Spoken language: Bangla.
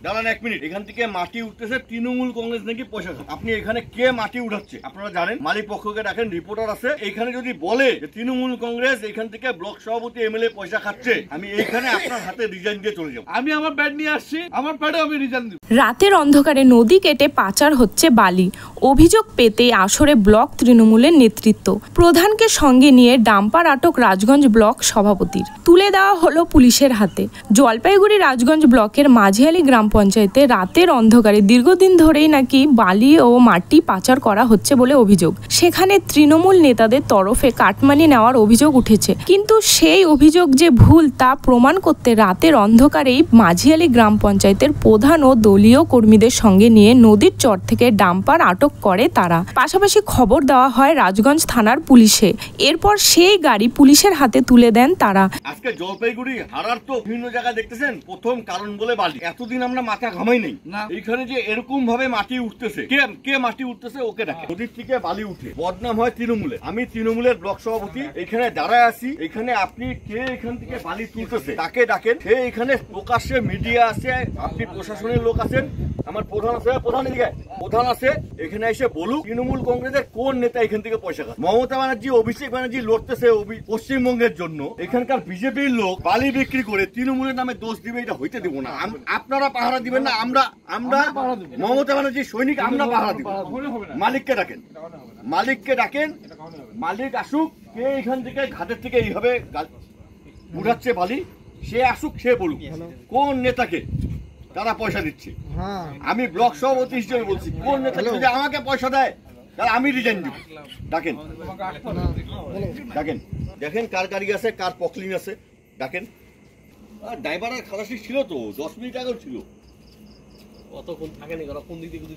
দাঁড়ান 1 মিনিট, এখান থেকে মাটি উঠতেছে তৃণমূল কংগ্রেস নাকি পয়সা খায়। আপনি এখানে কে মাটি উঠাচ্ছে আপনারা জানেন, মালিক পক্ষকে ডাকেন, রিপোর্টার আছে। এখানে যদি বলে যে তৃণমূল কংগ্রেস এখান থেকে ব্লক সভাপতি এমএলএ পয়সা খাচ্ছে, আমি এইখানে আপনার হাতে রিজাইন দিয়ে চলে যাবো। আমি আমার ব্যাট নিয়ে আসছি, আমার ব্যাটে আমি রিজাইন দিব। রাতের অন্ধকারে নদী কেটে পাচার হচ্ছে বালি, অভিযোগ পেতে আসরে ব্লক তৃণমূলের নেতৃত্ব। প্রধানকে সঙ্গে নিয়ে ডাম্পার আটক রাজগঞ্জ ব্লক সভাপতির, তুলে দেওয়া হলো পুলিশের হাতে। জলপাইগুড়ি রাজগঞ্জ ব্লকের মাঝিয়ালি গ্রাম পঞ্চায়েতে রাতের অন্ধকারে দীর্ঘদিন ধরেই নাকি বালি ও মাটি পাচার করা হচ্ছে বলে অভিযোগ। সেখানে তৃণমূল নেতাদের তরফে কাটমানি নেওয়ার অভিযোগ উঠেছে, কিন্তু সেই অভিযোগ যে ভুল তা প্রমাণ করতে রাতের অন্ধকারেই মাঝিয়ালি গ্রাম পঞ্চায়েতের প্রধান ও দলীয় কর্মীদের সঙ্গে নিয়ে নদীর চর থেকে ডাম্পার আটক করে তারা। পাশাপাশি খবর দেওয়া হয় রাজগঞ্জ থানার পুলিশে। এরপর সেই গাড়ি পুলিশের হাতে তুলে দেন তারা। আজকে জলপাইগুড়ি হারার তো বিভিন্ন জায়গায় দেখতেছেন, প্রথম কারণ বলে বালি। এতদিন আমরা মাথা ঘামাই নেই, এইখানে যে এরকম ভাবে মাটি উঠতেছে, কে মাটি উঠতেছে ওকে দেখে। নদীর থেকে বালি উঠে বদনাম হয় তৃণমূলে। আমি তৃণমূলের ব্লক সভাপতি, এখানে দাঁড়ায় আছি। এখানে আপনি কে এখান থেকে বালি তুলতেছে তাকে ডাকেন। সে এখানে প্রকাশ্যে মিডিয়া আছে, আপনি প্রশাসনের লোক আছেন, আমার প্রধান আছে, প্রধান আছে, এখানে এসে বলুক তৃণমূল কংগ্রেসের কোন নেতা এখান থেকে পয়সা খায়। মমতা ব্যানার্জি, অভিষেক ব্যানার্জি লড়তেছে পশ্চিমবঙ্গের জন্য, এখানকার বিজেপির লোক বালি বিক্রি করে তৃণমূলের নামে দোষ দিবে, এটা হইতে দেবো না। আপনারা পাহারা দিবেন না, আমরা মমতা ব্যানার্জি সৈনিক, আমরা পাহারা দিব। মালিককে ডাকেন, মালিক আসুক। কে এখান থেকে ঘাটের থেকে এইভাবে উঠাচ্ছে বালি, সে আসুক, সে বলুক কোন নেতাকে তারা পয়সা দিচ্ছে। আমি ব্লক সভাপতি হিসেবে বলছি, কোন নেতা যদি আমাকে পয়সা দেয় তাহলে আমি রিজাইন দিব। ডাকেন, দেখেন কার গাড়ি আছে, কার পকলিং আছে, ডাকেন। ড্রাইভারের খালাসি ছিল তো 10 মিনিট আগেও ছিল, অতক্ষণ থাকেনি, কোন দিক থেকে